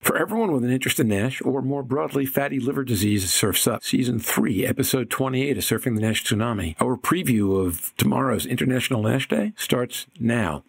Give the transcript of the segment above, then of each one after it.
For everyone with an interest in NASH, or more broadly, fatty liver disease, Surf's Up. Season 3, Episode 28 of Surfing the NASH Tsunami. Our preview of tomorrow's International NASH Day starts now.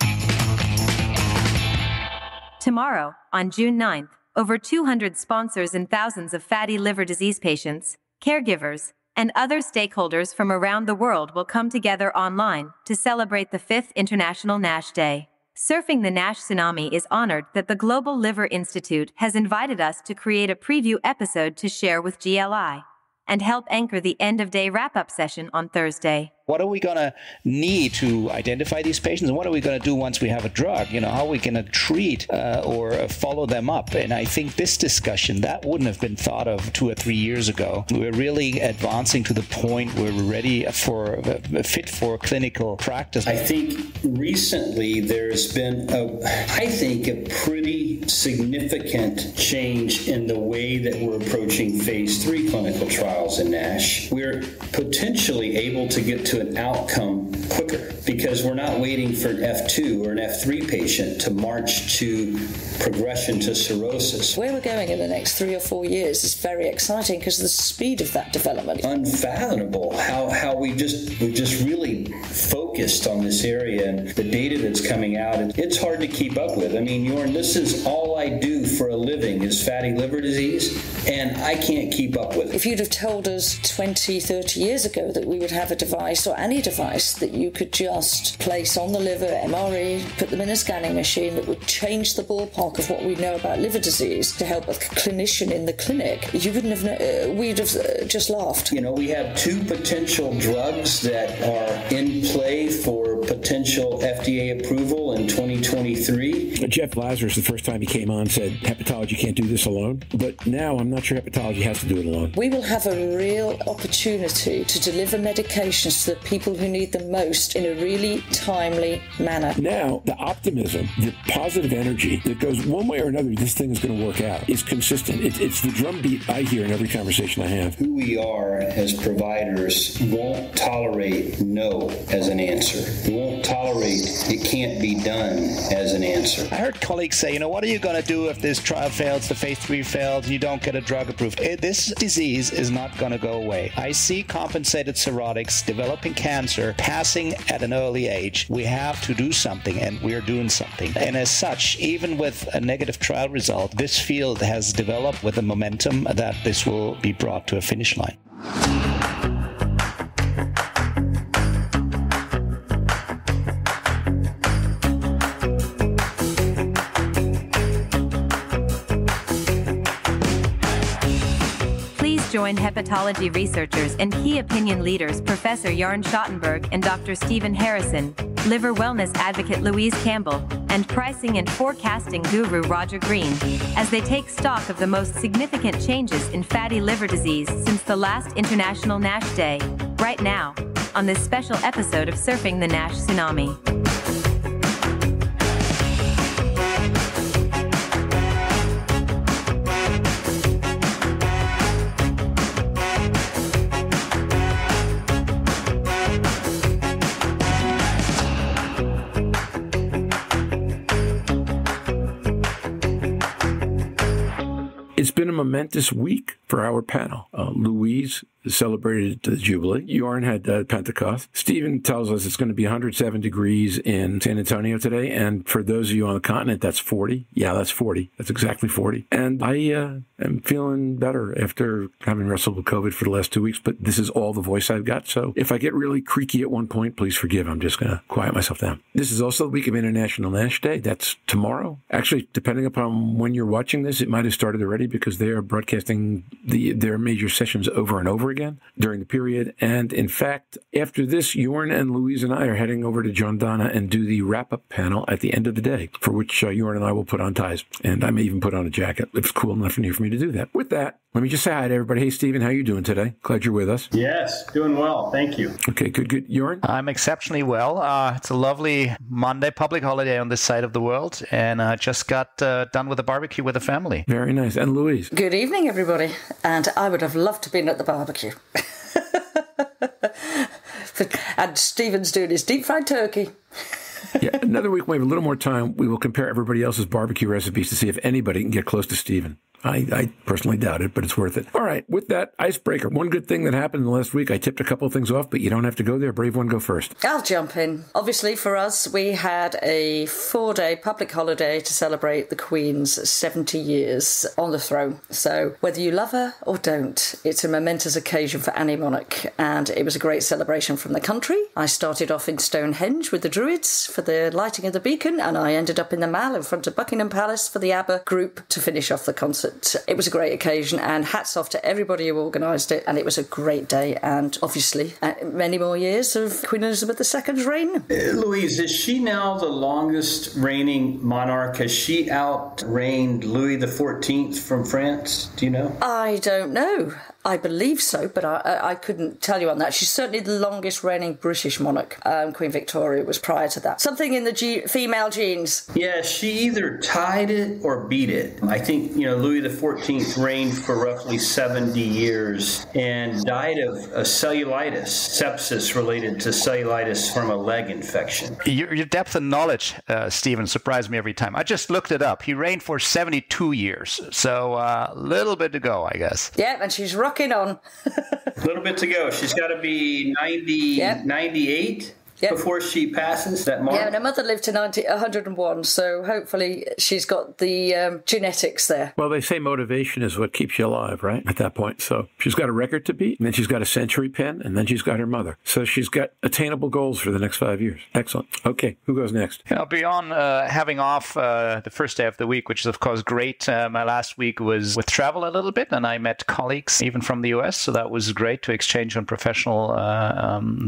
Tomorrow, on June 9th, over 200 sponsors and thousands of fatty liver disease patients, caregivers, and other stakeholders from around the world will come together online to celebrate the 5th International NASH Day. Surfing the NASH Tsunami is honored that the Global Liver Institute has invited us to create a preview episode to share with GLI and help anchor the end-of-day wrap-up session on Thursday. What are we going to need to identify these patients? And what are we going to do once we have a drug? How are we going to treat or follow them up? And I think this discussion, that wouldn't have been thought of 2 or 3 years ago. We're really advancing to the point where we're ready for fit for clinical practice. I think recently there's been a pretty significant change in the way that we're approaching phase 3 clinical trials in NASH. We're potentially able to get to an outcome quicker because we're not waiting for an F2 or an F3 patient to march to progression to cirrhosis. Where we're going in the next 3 or 4 years is very exciting because of the speed of that development. Unfathomable how we just really focused on this area, and the data that's coming out, it's hard to keep up with. I mean, Jörn, this is all I do for a living is fatty liver disease, and I can't keep up with it. If you'd have told us 20, 30 years ago that we would have a device or any device that you could just place on the liver, MRE, put them in a scanning machine that would change the ballpark of what we know about liver disease to help a clinician in the clinic, you wouldn't have we'd have just laughed. We have 2 potential drugs that are in play for potential FDA approval in 2023. Jeff Lazarus, the first time he came on, said hepatology can't do this alone. But now I'm not sure hepatology has to do it alone. We will have a real opportunity to deliver medications to the people who need them most in a really timely manner. Now, the optimism, the positive energy that goes one way or another, this thing is going to work out, is consistent. It's the drumbeat I hear in every conversation I have. Who we are as providers won't tolerate no as an answer. We won't tolerate it can't be done as an answer. I heard colleagues say, what are you going to do if this trial fails, the phase 3 fails, you don't get a drug approved? This disease is not going to go away. I see compensated cirrhotics developing cancer, passing at an early age. We have to do something, and we're doing something. And as such, even with a negative trial result, this field has developed with a momentum that this will be brought to a finish line. Join hepatology researchers and key opinion leaders Professor Jörn Schattenberg and Dr. Stephen Harrison, liver wellness advocate Louise Campbell, and pricing and forecasting guru Roger Green, as they take stock of the most significant changes in fatty liver disease since the last International NASH Day, right now, on this special episode of Surfing the NASH Tsunami. It's been a momentous week for our panel. Louise celebrated the Jubilee. Jörn had Pentecost. Stephen tells us it's going to be 107 degrees in San Antonio today. And for those of you on the continent, that's 40. Yeah, that's 40. That's exactly 40. And I am feeling better after having wrestled with COVID for the last 2 weeks. But this is all the voice I've got. So if I get really creaky at one point, please forgive. I'm just going to quiet myself down. This is also the week of International NASH Day. That's tomorrow. Actually, depending upon when you're watching this, it might have started already because they are broadcasting their major sessions over and over again during the period. And in fact, after this, Jörn and Louise and I are heading over to John Donna and do the wrap-up panel at the end of the day, for which Jörn and I will put on ties. And I may even put on a jacket. It's cool enough for me to do that. With that, let me just say hi to everybody. Hey, Stephen, how you doing today? Glad you're with us. Yes, doing well. Thank you. Okay, good. Jörn? I'm exceptionally well. It's a lovely Monday public holiday on this side of the world, and I just got done with a barbecue with the family. Very nice. And Louise? Good evening, everybody. And I would have loved to have been at the barbecue. And Stephen's doing his deep fried turkey. Yeah, another week, we have a little more time. We will compare everybody else's barbecue recipes to see if anybody can get close to Stephen. I personally doubt it, but it's worth it. All right, with that, icebreaker. One good thing that happened in the last week, I tipped a couple of things off, but you don't have to go there. Brave one, go first. I'll jump in. Obviously, for us, we had a 4-day public holiday to celebrate the Queen's 70 years on the throne. So whether you love her or don't, it's a momentous occasion for any monarch, and it was a great celebration from the country. I started off in Stonehenge with the Druids for the lighting of the beacon, and I ended up in the Mall in front of Buckingham Palace for the ABBA group to finish off the concert. It was a great occasion, and hats off to everybody who organised it, and it was a great day, and obviously many more years of Queen Elizabeth II's reign. Louise, is she now the longest reigning monarch? Has she outreigned Louis XIV from France? Do you know? I don't know. I believe so, but I couldn't tell you on that. She's certainly the longest reigning British monarch. Queen Victoria was prior to that. Something in the female genes. Yeah, she either tied it or beat it. I think, Louis XIV reigned for roughly 70 years and died of a cellulitis, sepsis related to cellulitis from a leg infection. Your depth of knowledge, Stephen, surprised me every time. I just looked it up. He reigned for 72 years, so a little bit to go, I guess. Yeah, and she's rocking on. A little bit to go. She's got to be 98 before she passes that mark. Yeah, and her mother lived to 101, so hopefully she's got the genetics there. Well, they say motivation is what keeps you alive, right? At that point. So she's got a record to beat, and then she's got a century pen, and then she's got her mother. So she's got attainable goals for the next 5 years. Excellent. Okay, who goes next? Beyond having off the first day of the week, which is, of course, great, my last week was with travel a little bit, and I met colleagues even from the US, so that was great to exchange on professional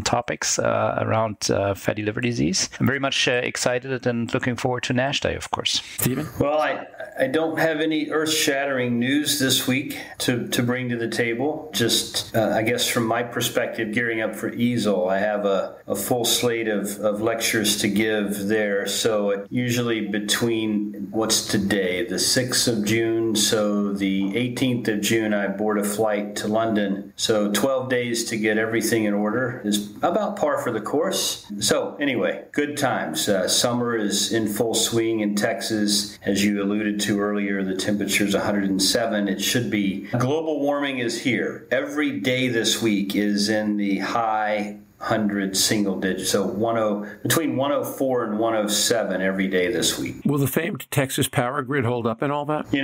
topics around fatty liver disease. I'm very much excited and looking forward to NASH Day, of course. Stephen? Well, I don't have any earth-shattering news this week to bring to the table. Just, I guess from my perspective, gearing up for EASL, I have a full slate of lectures to give there. So usually between, what's today, the 6th of June, so the 18th of June, I board a flight to London. So 12 days to get everything in order is about par for the course. So anyway, good times. Summer is in full swing in Texas. As you alluded to earlier, the temperature's 107. It should be. Global warming is here. Every day this week is in the high 100 single digits. So between 104 and 107 every day this week. Will the famed Texas power grid hold up and all that? We've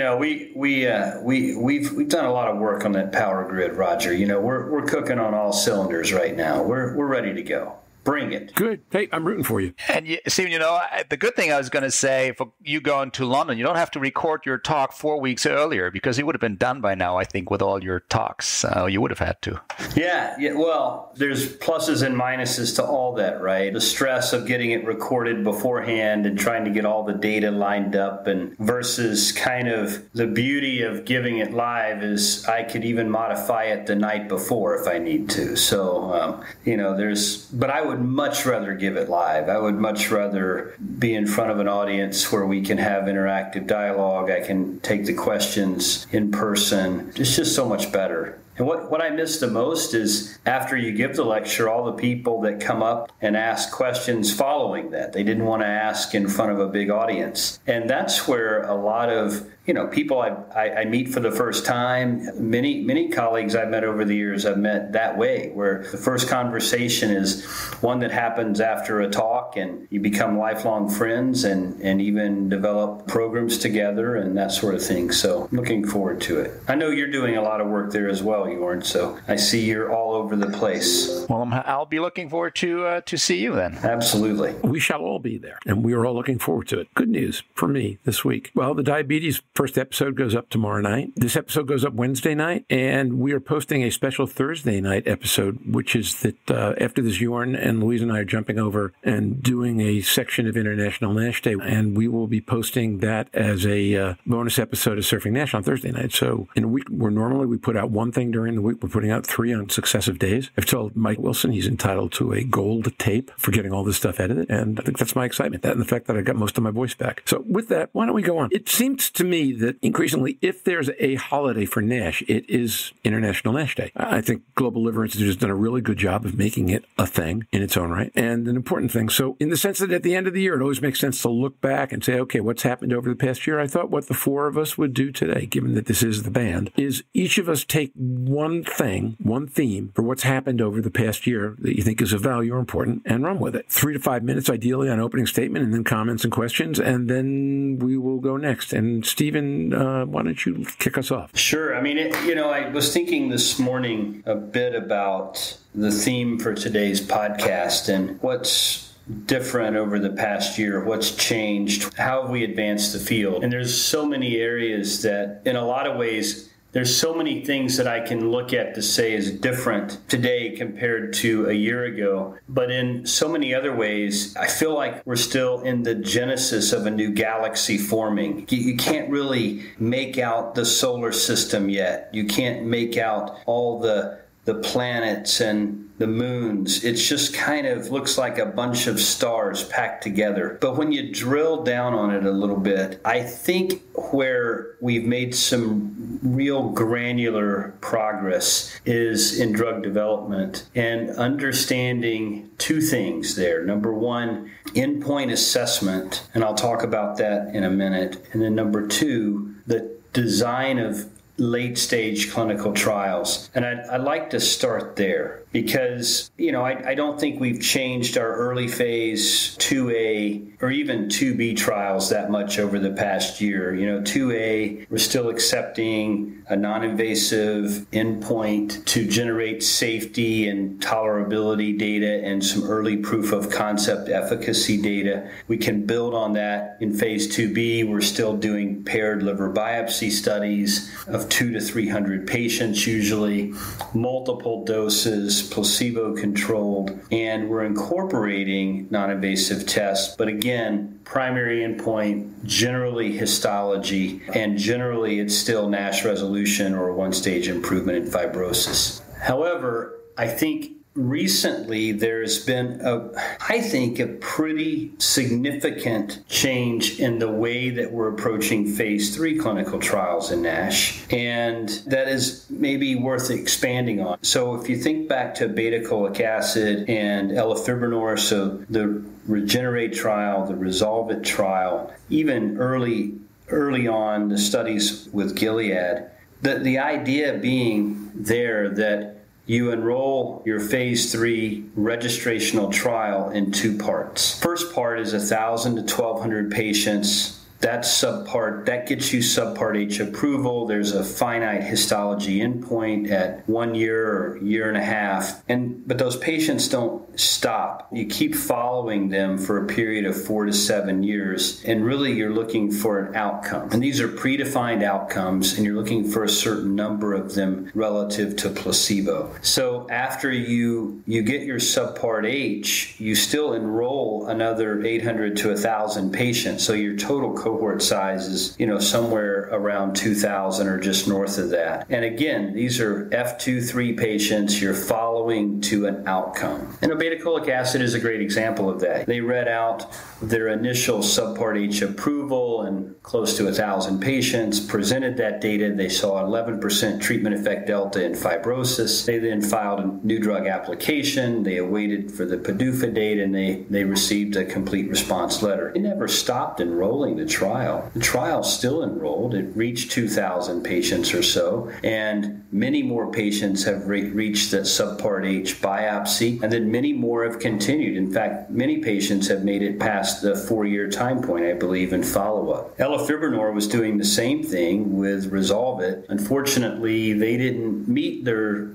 done a lot of work on that power grid, Roger. We're cooking on all cylinders right now. We're ready to go. Bring it. Good. Hey, I'm rooting for you. And Stephen, the good thing I was going to say, for you going to London, you don't have to record your talk 4 weeks earlier because it would have been done by now, I think, with all your talks. You would have had to. Yeah. Well, there's pluses and minuses to all that, right? The stress of getting it recorded beforehand and trying to get all the data lined up and versus kind of the beauty of giving it live is I could even modify it the night before if I need to. So, but I would much rather give it live. I would much rather be in front of an audience where we can have interactive dialogue. I can take the questions in person. It's just so much better. And what I miss the most is after you give the lecture, all the people that come up and ask questions following that. They didn't want to ask in front of a big audience. And that's where a lot of people I meet for the first time, many colleagues I've met over the years I've met that way, where the first conversation is one that happens after a talk and you become lifelong friends and even develop programs together and that sort of thing. So I'm looking forward to it. I know you're doing a lot of work there as well, Jörn, so I see you're all over the place. Well, I'll be looking forward to see you then. Absolutely. We shall all be there, and we are all looking forward to it. Good news for me this week. Well, the diabetes first episode goes up tomorrow night. This episode goes up Wednesday night, and we are posting a special Thursday night episode, which is that after this, Jörn and Louise and I are jumping over and doing a section of International NASH Day, and we will be posting that as a bonus episode of Surfing NASH on Thursday night. So in a week where normally we put out one thing during the week. We're putting out 3 on successive days. I've told Mike Wilson he's entitled to a gold tape for getting all this stuff edited, and I think that's my excitement, that and the fact that I got most of my voice back. So with that, why don't we go on? It seems to me that increasingly, if there's a holiday for NASH, it is International NASH Day. I think Global Liver Institute has done a really good job of making it a thing in its own right, and an important thing. So in the sense that at the end of the year, it always makes sense to look back and say, okay, what's happened over the past year? I thought what the 4 of us would do today, given that this is the band, is each of us take one thing, one theme for what's happened over the past year that you think is of value or important, and run with it. 3 to 5 minutes, ideally, on opening statement, and then comments and questions, and then we will go next. And Stephen, why don't you kick us off? Sure. I mean, I was thinking this morning a bit about the theme for today's podcast and what's different over the past year, what's changed, how have we advanced the field. And there's so many areas that, in a lot of ways, there's so many things that I can look at to say is different today compared to a year ago. But in so many other ways, I feel like we're still in the genesis of a new galaxy forming. You can't really make out the solar system yet. You can't make out all the planets and the moons. It just kind of looks like a bunch of stars packed together. But when you drill down on it a little bit, I think where we've made some real granular progress is in drug development and understanding 2 things there. Number 1, endpoint assessment, and I'll talk about that in a minute. And then number 2, the design of late-stage clinical trials. And I'd like to start there because, I don't think we've changed our early phase 2A or even 2B trials that much over the past year. 2A, we're still accepting a non-invasive endpoint to generate safety and tolerability data and some early proof of concept efficacy data. We can build on that in phase 2B. We're still doing paired liver biopsy studies of 200 to 300 patients, usually multiple doses, placebo-controlled, and we're incorporating non-invasive tests. But again, primary endpoint, generally histology, and generally it's still NASH resolution or one-stage improvement in fibrosis. However, I think recently there's been a pretty significant change in the way that we're approaching phase 3 clinical trials in NASH, and that is maybe worth expanding on. So if you think back to beta-cholic acid and elafibranor, so the Regenerate trial, the Resolve It trial, even early on the studies with Gilead, the idea being there that you enroll your phase 3 registrational trial in 2 parts. First part is 1,000 to 1,200 patients. That's subpart. That gets you subpart H approval. There's a finite histology endpoint at 1 year or year and a half. But those patients don't stop. You keep following them for a period of 4 to 7 years. And really you're looking for an outcome. And these are predefined outcomes, and you're looking for a certain number of them relative to placebo. So after you get your subpart H, you still enroll another 800 to 1,000 patients. So your total cohort size is, somewhere around 2,000 or just north of that. And again, these are F2-3 patients you're following to an outcome. And beta-cholic acid is a great example of that. They read out their initial subpart H approval in close to 1,000 patients, presented that data. They saw 11% treatment effect delta in fibrosis. They then filed a new drug application. They awaited for the PDUFA date, and they received a complete response letter. They never stopped enrolling the trial. The trial still enrolled. It reached 2,000 patients or so, and many more patients have reached that subpart H biopsy, and then many more have continued. In fact, many patients have made it past the 4-year time point, I believe, in follow-up. Elafibranor was doing the same thing with Resolve It. Unfortunately, they didn't meet their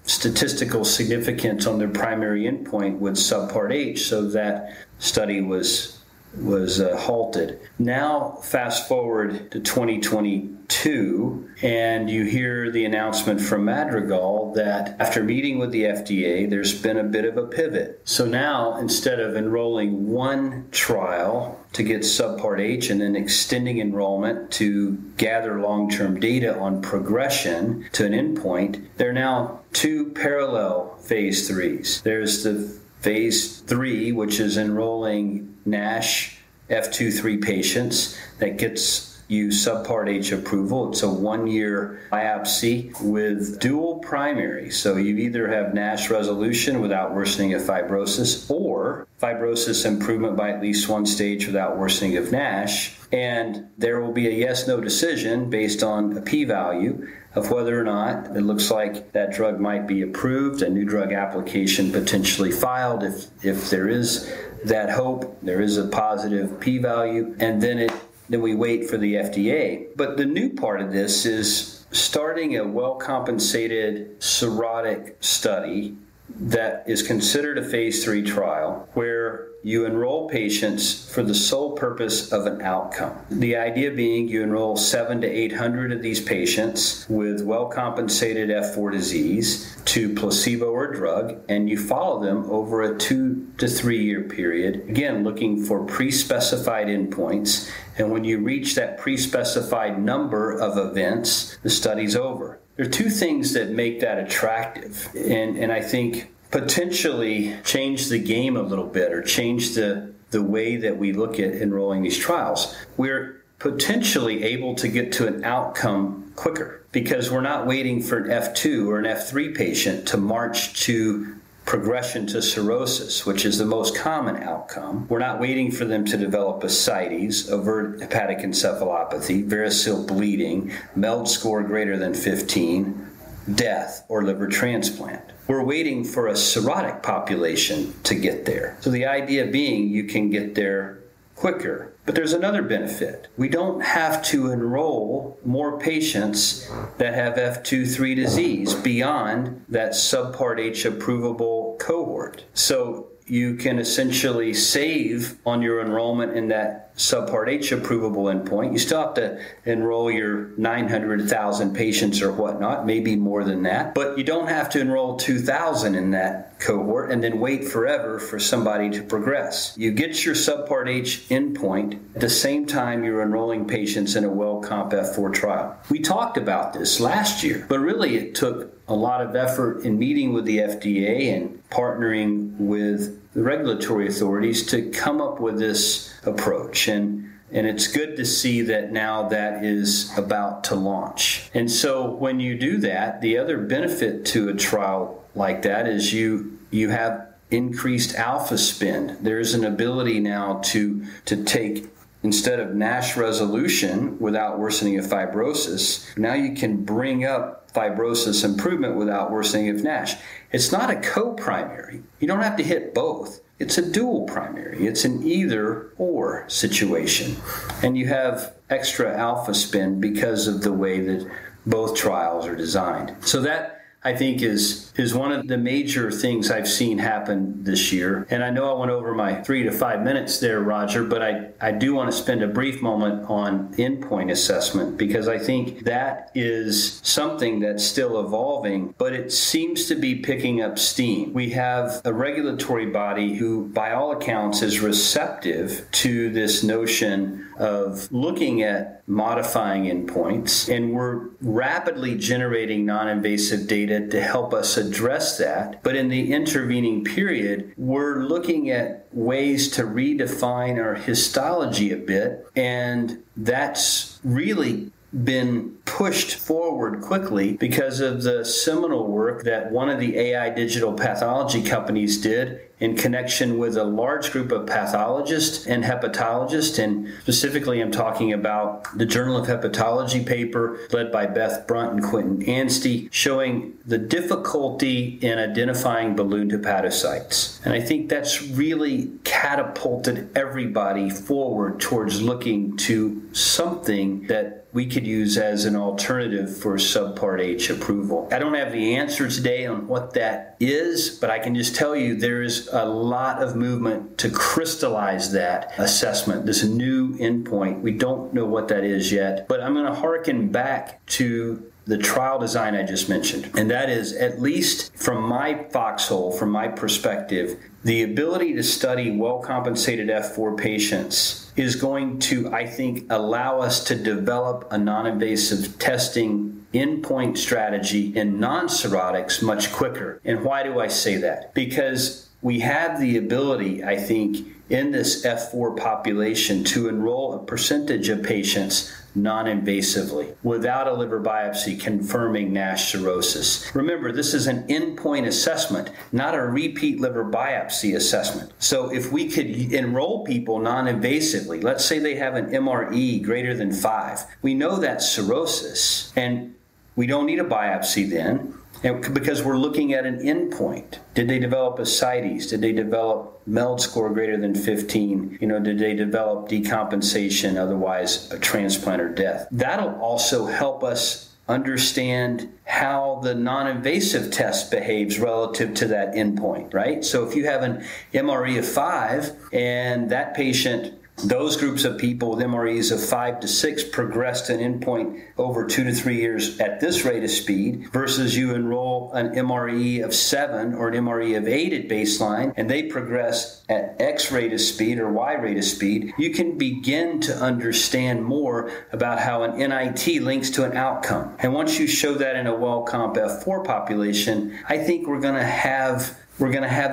statistical significance on their primary endpoint with subpart H, so that study was halted. Now, fast forward to 2022, and you hear the announcement from Madrigal that after meeting with the FDA, there's been a bit of a pivot. So now, instead of enrolling one trial to get Subpart H and then extending enrollment to gather long-term data on progression to an endpoint, there are now two parallel phase 3s. There's the phase 3, which is enrolling NASH F2-3 patients that gets you Subpart H approval. It's a 1-year biopsy with dual primary. So you either have NASH resolution without worsening of fibrosis or fibrosis improvement by at least one stage without worsening of NASH. And there will be a yes-no decision based on a p-value of whether or not it looks like that drug might be approved, a new drug application potentially filed if there is that hope, there is a positive p-value, and then we wait for the FDA. But the new part of this is starting a well-compensated cirrhotic study that is considered a phase 3 trial where you enroll patients for the sole purpose of an outcome. The idea being you enroll 700 to 800 of these patients with well-compensated F4 disease to placebo or drug, and you follow them over a 2 to 3 year period, again, looking for pre-specified endpoints. And when you reach that pre-specified number of events, the study's over. There are two things that make that attractive, and I think potentially change the game a little bit or change the way that we look at enrolling these trials. We're potentially able to get to an outcome quicker because we're not waiting for an F2 or an F3 patient to march to progression to cirrhosis, which is the most common outcome. We're not waiting for them to develop ascites, overt hepatic encephalopathy, variceal bleeding, MELD score greater than 15, death, or liver transplant. We're waiting for a cirrhotic population to get there. So the idea being you can get there quicker. But there's another benefit. We don't have to enroll more patients that have F2-3 disease beyond that Subpart H approvable cohort. So you can essentially save on your enrollment in that Subpart H approvable endpoint. You still have to enroll your 900,000 patients or whatnot, maybe more than that, but you don't have to enroll 2,000 in that cohort and then wait forever for somebody to progress. You get your Subpart H endpoint at the same time you're enrolling patients in a well-comp F4 trial. We talked about this last year, but really it took a lot of effort in meeting with the FDA and partnering with the regulatory authorities to come up with this approach. And it's good to see that now that is about to launch. And so when you do that, the other benefit to a trial like that is you have increased alpha spend. There's an ability now to take, instead of NASH resolution without worsening of fibrosis, now you can bring up fibrosis improvement without worsening of NASH. It's not a co-primary. You don't have to hit both. It's a dual primary. It's an either or situation. And you have extra alpha spend because of the way that both trials are designed. So that, I think, is one of the major things I've seen happen this year. And I know I went over my 3 to 5 minutes there, Roger, but I do want to spend a brief moment on endpoint assessment because I think that is something that's still evolving, but it seems to be picking up steam. We have a regulatory body who, by all accounts, is receptive to this notion of looking at modifying endpoints, and we're rapidly generating non-invasive data to help us address that. But in the intervening period, we're looking at ways to redefine our histology a bit, and that's really been pushed forward quickly because of the seminal work that one of the AI digital pathology companies did in connection with a large group of pathologists and hepatologists, and specifically I'm talking about the Journal of Hepatology paper led by Beth Brunt and Quentin Anstey, showing the difficulty in identifying ballooned hepatocytes. And I think that's really catapulted everybody forward towards looking to something that we could use as an alternative for Subpart H approval. I don't have the answer today on what that is, but I can just tell you there is a lot of movement to crystallize that assessment, this new endpoint. We don't know what that is yet, but I'm going to hearken back to the trial design I just mentioned. And that is, at least from my foxhole, from my perspective, the ability to study well-compensated F4 patients is going to, I think, allow us to develop a non-invasive testing endpoint strategy in non-cirrhotics much quicker. And why do I say that? Because we have the ability, I think, in this F4 population to enroll a percentage of patients non-invasively without a liver biopsy confirming NASH cirrhosis. Remember, this is an endpoint assessment, not a repeat liver biopsy assessment. So if we could enroll people non-invasively, let's say they have an MRE greater than 5, we know that's cirrhosis, and we don't need a biopsy then. And because we're looking at an endpoint. Did they develop ascites? Did they develop MELD score greater than 15? Did they develop decompensation, otherwise a transplant or death? That'll also help us understand how the non-invasive test behaves relative to that endpoint, right? So if you have an MRE of 5 and that patient, those groups of people with MREs of 5 to 6 progress to an endpoint over 2 to 3 years at this rate of speed versus you enroll an MRE of 7 or an MRE of 8 at baseline and they progress at X rate of speed or Y rate of speed, you can begin to understand more about how an NIT links to an outcome. And once you show that in a well-comp F4 population, I think we're going to have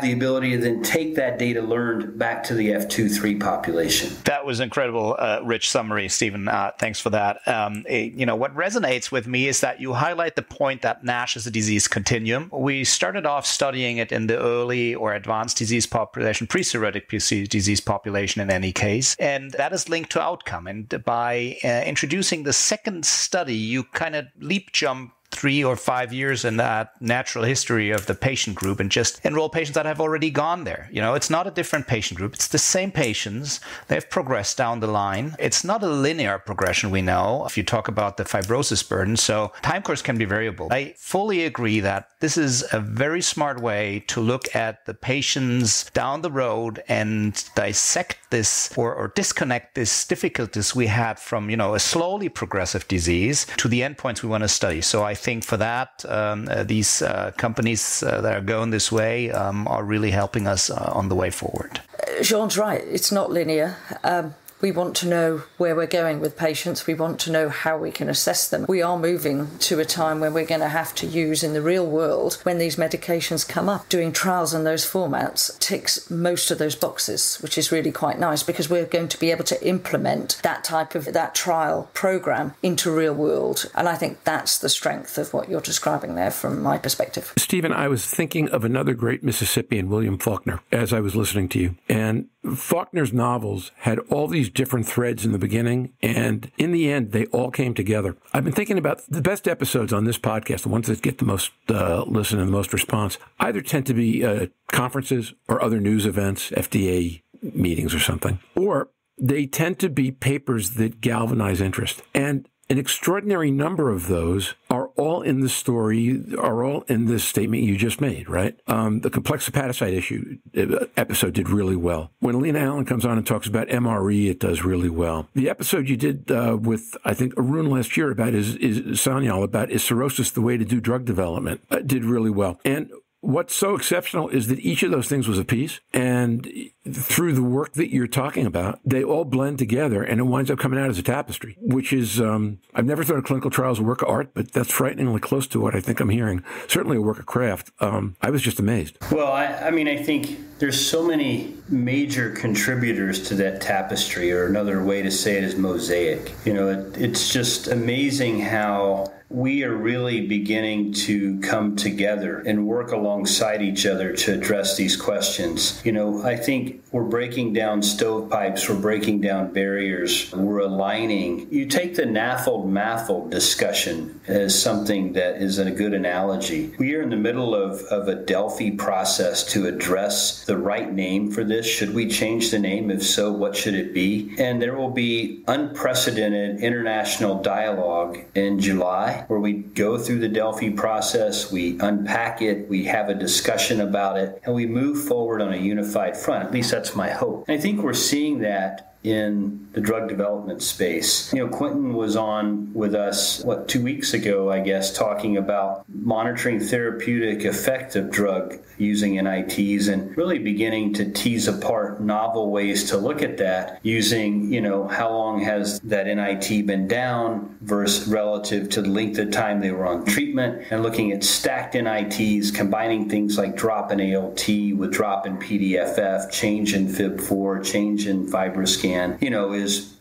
the ability to then take that data learned back to the F2-3 population. That was incredible, rich summary, Stephen. Thanks for that. What resonates with me is that you highlight the point that NASH is a disease continuum. We started off studying it in the early or advanced disease population, pre-cirrhotic disease population in any case, and that is linked to outcome. And by introducing the second study, you kind of leap jump 3 or 5 years in that natural history of the patient group and just enroll patients that have already gone there. It's not a different patient group. It's the same patients. They've progressed down the line. It's not a linear progression, we know, if you talk about the fibrosis burden. So time course can be variable. I fully agree that this is a very smart way to look at the patients down the road and dissect this or disconnect these difficulties we had from, a slowly progressive disease to the endpoints we want to study. So I think for that, these companies that are going this way are really helping us on the way forward. Jörn's right. It's not linear. We want to know where we're going with patients. We want to know how we can assess them. We are moving to a time when we're going to have to use in the real world, when these medications come up, doing trials in those formats ticks most of those boxes, which is really quite nice because we're going to be able to implement that trial program into real world. And I think that's the strength of what you're describing there from my perspective. Stephen, I was thinking of another great Mississippian, William Faulkner, as I was listening to you. And Faulkner's novels had all these different threads in the beginning, and in the end, they all came together. I've been thinking about the best episodes on this podcast, the ones that get the most listen and the most response, either tend to be conferences or other news events, FDA meetings or something, or they tend to be papers that galvanize interest. And an extraordinary number of those are all in the story, are all in this statement you just made, right? The complex hepatocyte episode did really well. When Alina Allen comes on and talks about MRE, it does really well. The episode you did with, I think, Arun last year about is cirrhosis the way to do drug development did really well. And what's so exceptional is that each of those things was a piece, and through the work that you're talking about, they all blend together, and it winds up coming out as a tapestry, which is, I've never thought of clinical trials as a work of art, but that's frighteningly close to what I think I'm hearing. Certainly a work of craft. I was just amazed. Well, I mean, I think there's so many major contributors to that tapestry, or another way to say it is mosaic. It's just amazing how we are really beginning to come together and work along alongside each other to address these questions. I think we're breaking down stovepipes, we're breaking down barriers, we're aligning. You take the NAFLD-MAFLD discussion as something that is a good analogy. We are in the middle of a Delphi process to address the right name for this. Should we change the name? If so, what should it be? And there will be unprecedented international dialogue in July where we go through the Delphi process, we unpack it, we have a discussion about it, and we move forward on a unified front. At least that's my hope. And I think we're seeing that in the drug development space. Quentin was on with us, 2 weeks ago, I guess, talking about monitoring therapeutic effect of drug using NITs and really beginning to tease apart novel ways to look at that using, how long has that NIT been down versus relative to the length of time they were on treatment, and looking at stacked NITs, combining things like drop in ALT with drop in PDFF, change in FIB4, change in FibroScan.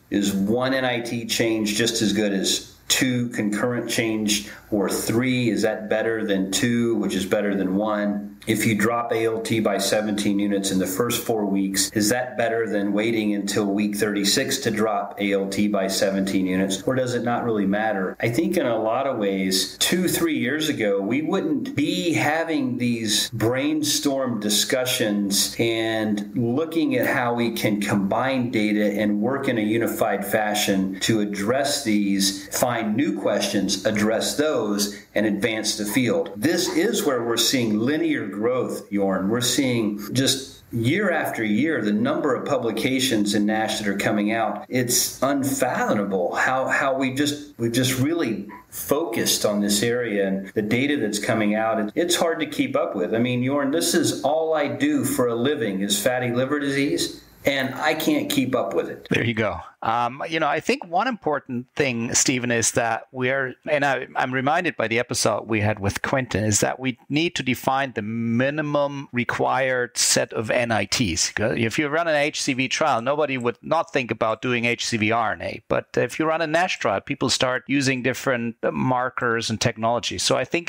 Is one NIT change just as good as 2 concurrent change, or 3? Is that better than 2, which is better than 1? If you drop ALT by 17 units in the first 4 weeks, is that better than waiting until week 36 to drop ALT by 17 units? Or does it not really matter? I think in a lot of ways, 2-3 years ago, we wouldn't be having these brainstorm discussions and looking at how we can combine data and work in a unified fashion to address these, find new questions, address those, and advance the field. This is where we're seeing linear growth, Jörn. We're seeing just year after year, the number of publications in NASH that are coming out. It's unfathomable how we've just really focused on this area, and the data that's coming out, it's hard to keep up with. I mean, Jörn, this is all I do for a living is fatty liver disease, and I can't keep up with it. There you go. I think one important thing, Stephen, is that I'm reminded by the episode we had with Quentin, is that we need to define the minimum required set of NITs. If you run an HCV trial, nobody would not think about doing HCV RNA. But if you run a NASH trial, people start using different markers and technology. So I think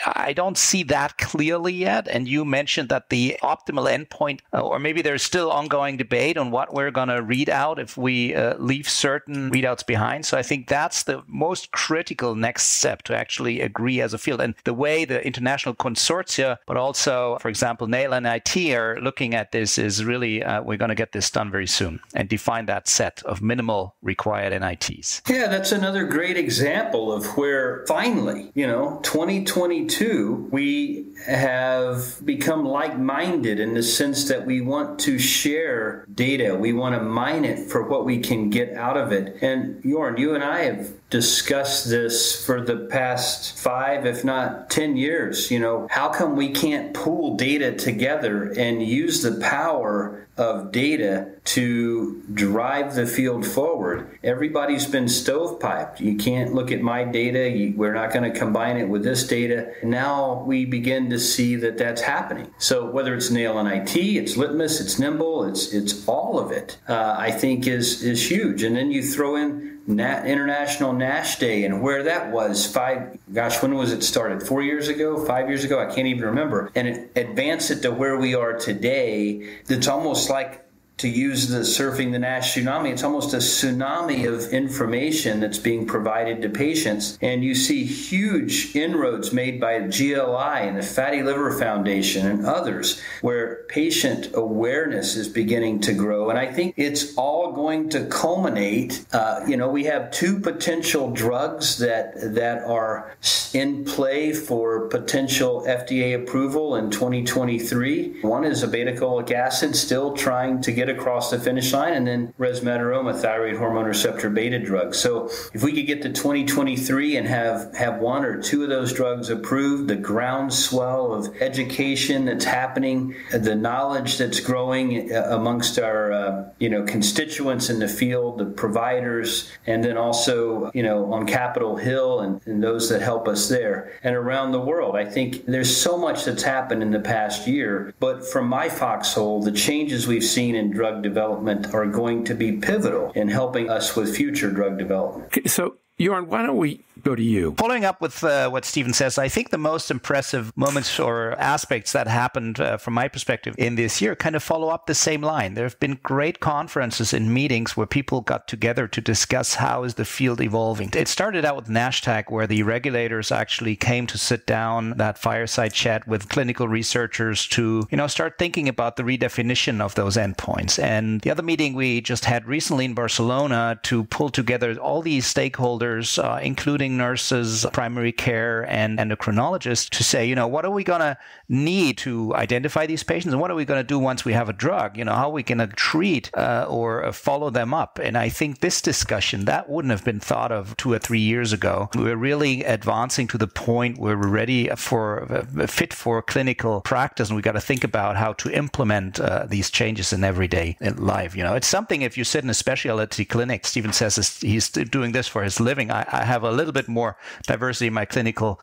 I don't see that clearly yet. And you mentioned that the optimal endpoint, or maybe there's still ongoing debate on what we're going to read out if we leave certain readouts behind. So I think that's the most critical next step to actually agree as a field. And the way the international consortia, but also, for example, NAIL and NIT are looking at this is really, we're going to get this done very soon and define that set of minimal required NITs. Yeah, that's another great example of where finally, 2022, we have become like-minded in the sense that we want to share data. We want to mine it for what we can get out of it. And Jörn, you and I have discussed this for the past 5, if not 10 years. How come we can't pool data together and use the power of data to drive the field forward? Everybody's been stovepiped. You can't look at my data. We're not going to combine it with this data. Now we begin to see that that's happening. So whether it's NAIL NIT, it's Litmus, it's Nimble, it's all of it, I think is huge. And then you throw in International NASH Day and where that was when was it started? 4 years ago, 5 years ago? I can't even remember. And advance it to where we are today. That's almost like, to use the surfing the NASH tsunami, it's almost a tsunami of information that's being provided to patients. And you see huge inroads made by GLI and the Fatty Liver Foundation and others where patient awareness is beginning to grow. And I think it's all going to culminate. We have 2 potential drugs that are in play for potential FDA approval in 2023. One is a beta-cholic acid, still trying to get across the finish line, and then resmetirom, a thyroid hormone receptor beta drug. So if we could get to 2023 and have 1 or 2 of those drugs approved, the groundswell of education that's happening, the knowledge that's growing amongst our constituents in the field, the providers, and then also on Capitol Hill and those that help us there and around the world. I think there's so much that's happened in the past year, but from my foxhole, the changes we've seen in drug development are going to be pivotal in helping us with future drug development. Okay, so Jörn, why don't we go to you? Following up with what Stephen says, I think the most impressive moments or aspects that happened from my perspective in this year kind of follow up the same line. There have been great conferences and meetings where people got together to discuss how is the field evolving. It started out with NASH-TAG, where the regulators actually came to sit down, that fireside chat with clinical researchers to, start thinking about the redefinition of those endpoints. And the other meeting we just had recently in Barcelona to pull together all these stakeholders, including nurses, primary care, and endocrinologists, to say, what are we going to need to identify these patients, and what are we going to do once we have a drug? How are we going to treat or follow them up? And I think this discussion, that wouldn't have been thought of 2 or 3 years ago. We're really advancing to the point where we're ready fit for clinical practice, and we got to think about how to implement these changes in everyday life. It's something, if you sit in a specialty clinic, Stephen says he's doing this for his living. I have a little bit more diversity in my clinical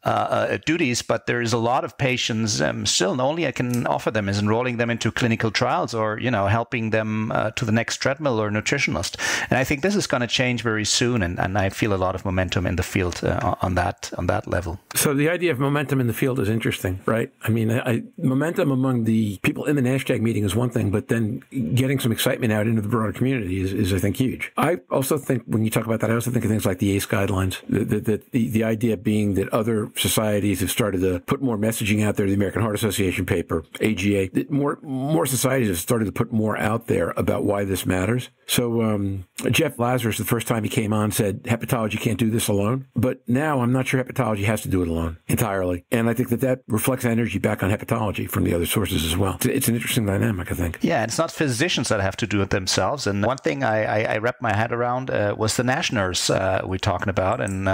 duties, but there is a lot of patients still, the only I can offer them is enrolling them into clinical trials or, helping them to the next treadmill or nutritionist. And I think this is going to change very soon, and I feel a lot of momentum in the field on that level. So the idea of momentum in the field is interesting, right? I mean, momentum among the people in the NASH-TAG meeting is one thing, but then getting some excitement out into the broader community is I think, huge. I also think when you talk about that, I also think of things like the ACE guidelines, the idea being that other societies have started to put more messaging out there, the American Heart Association paper, AGA, that more societies have started to put more out there about why this matters. So Jeff Lazarus, the first time he came on, said hepatology can't do this alone. But now I'm not sure hepatology has to do it alone entirely. And I think that reflects energy back on hepatology from the other sources as well. It's an interesting dynamic, I think. Yeah, it's not physicians that have to do it themselves. And one thing I wrapped my head around was the NASH nurse we're talking about. And,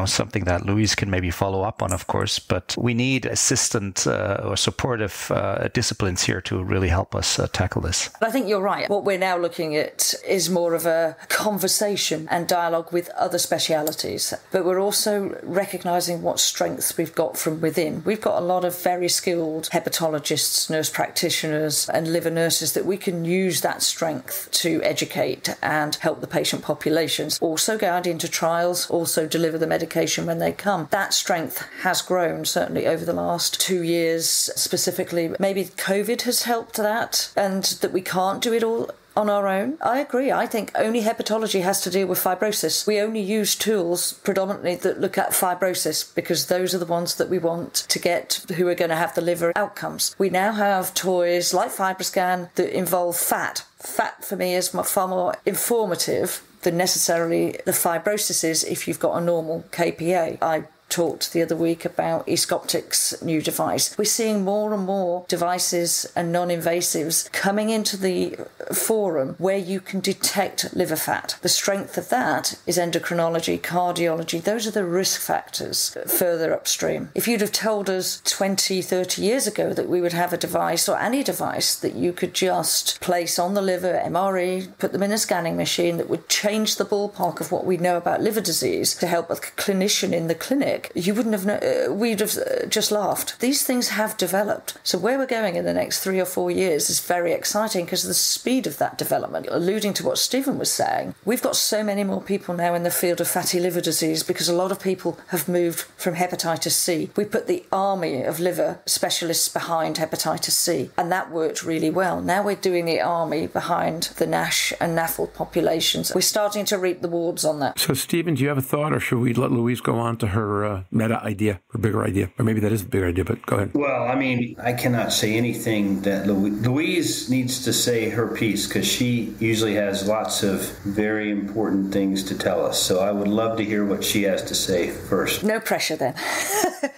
something that Louise can maybe follow up on, of course. But we need assistant or supportive disciplines here to really help us tackle this. I think you're right. What we're now looking at is more of a conversation and dialogue with other specialities. But we're also recognising what strengths we've got from within. We've got a lot of very skilled hepatologists, nurse practitioners and liver nurses that we can use that strength to educate and help the patient populations. Also guide into trials, also deliver the medication when they come. That strength has grown, certainly over the last 2 years specifically. Maybe COVID has helped that, and that we can't do it all on our own. I agree. I think only hepatology has to deal with fibrosis. We only use tools predominantly that look at fibrosis because those are the ones that we want to get who are going to have the liver outcomes. We now have toys like FibroScan that involve fat. Fat for me is far more informative than necessarily the fibrosis is if you've got a normal KPA. I talked the other week about Escoptic's new device. We're seeing more and more devices and non-invasives coming into the forum where you can detect liver fat. The strength of that is endocrinology, cardiology. Those are the risk factors further upstream. If you'd have told us 20, 30 years ago that we would have a device or any device that you could just place on the liver, MRE, put them in a scanning machine that would change the ballpark of what we know about liver disease to help a clinician in the clinic, you wouldn't have known, we'd have just laughed. These things have developed. So where we're going in the next 3 or 4 years is very exciting because of the speed of that development. Alluding to what Stephen was saying, we've got so many more people now in the field of fatty liver disease because a lot of people have moved from hepatitis C. We put the army of liver specialists behind hepatitis C, and that worked really well. Now we're doing the army behind the NASH and NAFLD populations. We're starting to reap the rewards on that. So, Stephen, do you have a thought, or should we let Louise go on to her meta idea, or bigger idea? Or maybe that is a bigger idea, but go ahead. Well, I mean, I cannot say anything that Louise needs to say her piece because she usually has lots of very important things to tell us. So I would love to hear what she has to say first. No pressure then.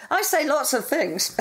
I say lots of things.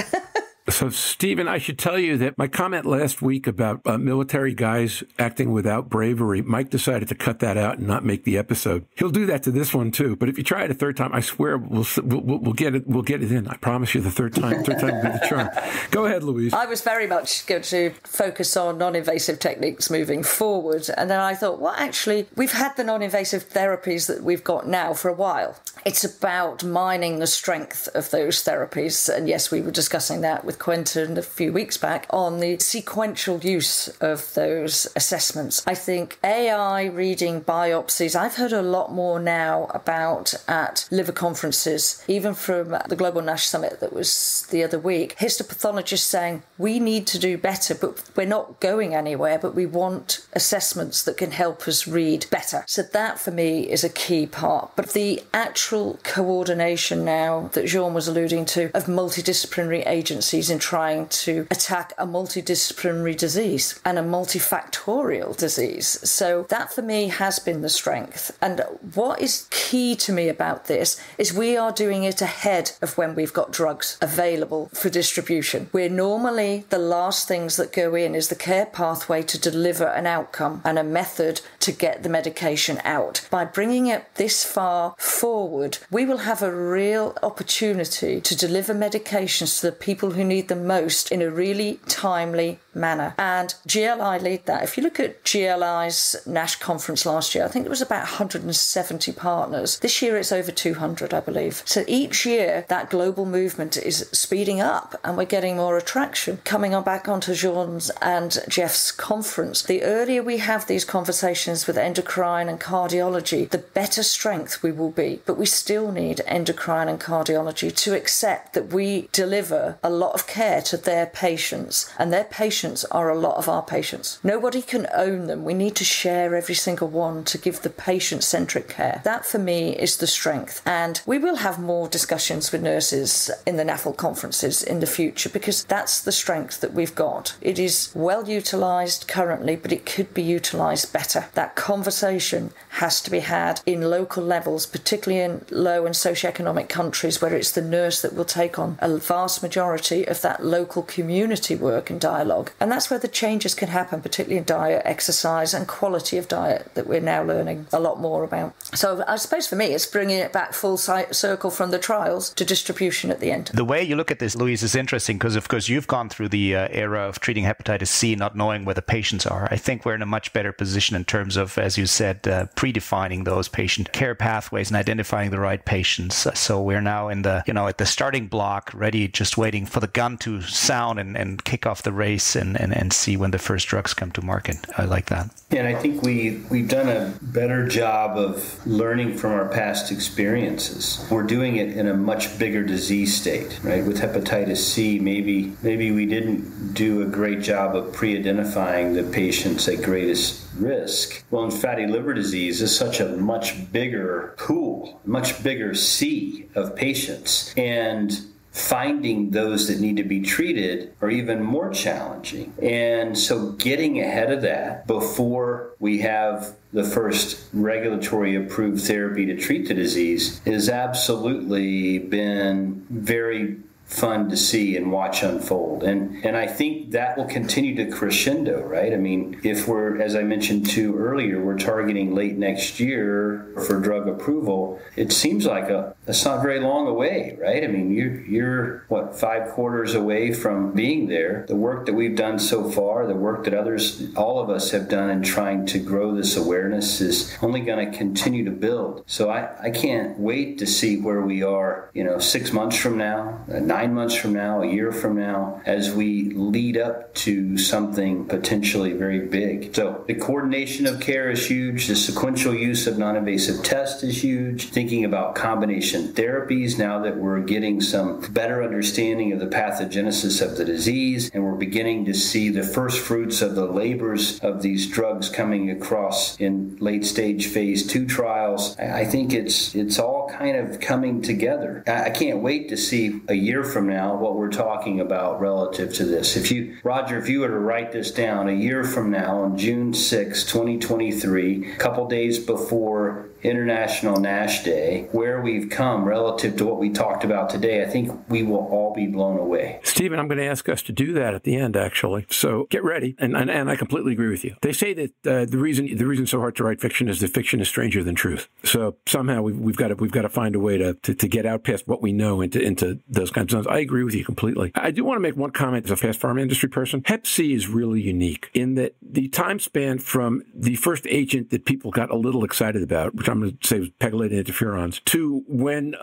So, Stephen, I should tell you that my comment last week about military guys acting without bravery, Mike decided to cut that out and not make the episode. He'll do that to this one too. But if you try it a third time, I swear we'll get it. We'll get it in. I promise you, the third time will be the charm. Go ahead, Louise. I was very much going to focus on non-invasive techniques moving forward, and then I thought, well, actually, we've had the non-invasive therapies that we've got now for a while. It's about mining the strength of those therapies, and yes, we were discussing that with with Quentin a few weeks back on the sequential use of those assessments. I think AI reading biopsies, I've heard a lot more now about at liver conferences, even from the Global NASH Summit that was the other week, histopathologists saying we need to do better, but we're not going anywhere, but we want assessments that can help us read better. So that for me is a key part. But the actual coordination now that Jörn was alluding to of multidisciplinary agencies in trying to attack a multidisciplinary disease and a multifactorial disease. So that for me has been the strength. And what is key to me about this is we are doing it ahead of when we've got drugs available for distribution. We're normally the last things that go in is the care pathway to deliver an outcome and a method to get the medication out. By bringing it this far forward, we will have a real opportunity to deliver medications to the people who need them most in a really timely manner. And GLI lead that. If you look at GLI's NASH conference last year, I think it was about 170 partners. This year it's over 200, I believe. So each year that global movement is speeding up and we're getting more attraction. Coming on back onto Jörn's and Jeff's conference, the earlier we have these conversations with endocrine and cardiology, the better strength we will be. But we still need endocrine and cardiology to accept that we deliver a lot of care to their patients, and their patients are a lot of our patients. Nobody can own them. We need to share every single one to give the patient-centric care. That for me is the strength. And we will have more discussions with nurses in the NAFL conferences in the future, because that's the strength that we've got. It is well utilised currently, but it could be utilised better. That conversation has to be had in local levels, particularly in low and socioeconomic countries where it's the nurse that will take on a vast majority of that local community work and dialogue. And that's where the changes can happen, particularly in diet, exercise and quality of diet that we're now learning a lot more about. So I suppose for me it's bringing it back full circle from the trials to distribution at the end. The way you look at this, Louise, is interesting because, of course, you've gone through the era of treating hepatitis C, not knowing where the patients are. I think we're in a much better position in terms of, as you said, predefining those patient care pathways and identifying the right patients. So we're now in the, at the starting block, ready, just waiting for the gun to sound and kick off the race and see when the first drugs come to market. I like that. And I think we've done a better job of learning from our past experiences. We're doing it in a much bigger disease state, right? With hepatitis C, maybe we didn't do a great job of pre-identifying the patients at greatest risk. Well, in fatty liver disease is such a much bigger pool, much bigger sea of patients. And finding those that need to be treated are even more challenging. And so getting ahead of that before we have the first regulatory approved therapy to treat the disease has absolutely been very fun to see and watch unfold. And I think that will continue to crescendo, right? I mean, if we're, as I mentioned too earlier, we're targeting late next year for drug approval, it seems like it's not very long away, right? I mean, you're 5 quarters away from being there. The work that we've done so far, the work that all of us have done in trying to grow this awareness is only going to continue to build. So I can't wait to see where we are, 6 months from now, 9 months from now, a year from now, as we lead up to something potentially very big. So the coordination of care is huge. The sequential use of non-invasive tests is huge. Thinking about combination therapies now that we're getting some better understanding of the pathogenesis of the disease, and we're beginning to see the first fruits of the labors of these drugs coming across in late-stage phase 2 trials. I think it's all kind of coming together. I can't wait to see a year from now what we're talking about relative to this. Roger, if you were to write this down, a year from now on June 6, 2023, a couple days before International NASH Day, where we've come relative to what we talked about today, I think we will all be blown away. Stephen, I'm going to ask us to do that at the end, actually. So get ready. And I completely agree with you. They say that the reason it's so hard to write fiction is that fiction is stranger than truth. So somehow we've got to find a way to get out past what we know into those kinds of zones. I agree with you completely. I do want to make one comment as a fast pharma industry person. Hep C is really unique in that the time span from the first agent that people got a little excited about, we're which I'm going to say was pegylated interferons, to when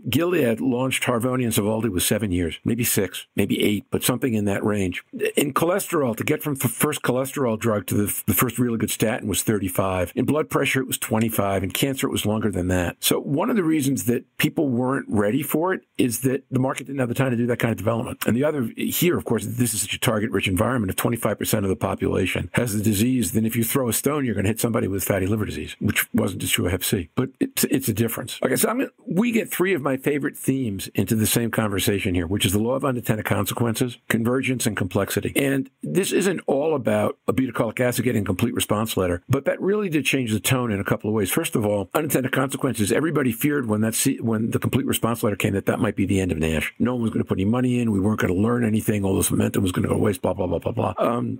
Gilead launched Harvoni and Sovaldi was 7 years, maybe 6, maybe 8, but something in that range. In cholesterol, to get from the first cholesterol drug to the first really good statin was 35. In blood pressure, it was 25. In cancer, it was longer than that. So one of the reasons that people weren't ready for it is that the market didn't have the time to do that kind of development. And the other here, of course, this is such a target-rich environment. If 25% of the population has the disease, then if you throw a stone, you're going to hit somebody with fatty liver disease, which wasn't just true of Hep C. But it's a difference. Okay, so we get 3 of my favorite themes into the same conversation here, which is the law of unintended consequences, convergence, and complexity. And this isn't all about a butyrolic acid getting a complete response letter, but that really did change the tone in a couple of ways. First of all, unintended consequences. Everybody feared when the complete response letter came that might be the end of NASH. No one was going to put any money in. We weren't going to learn anything. All this momentum was going to go to waste, blah, blah, blah, blah, blah.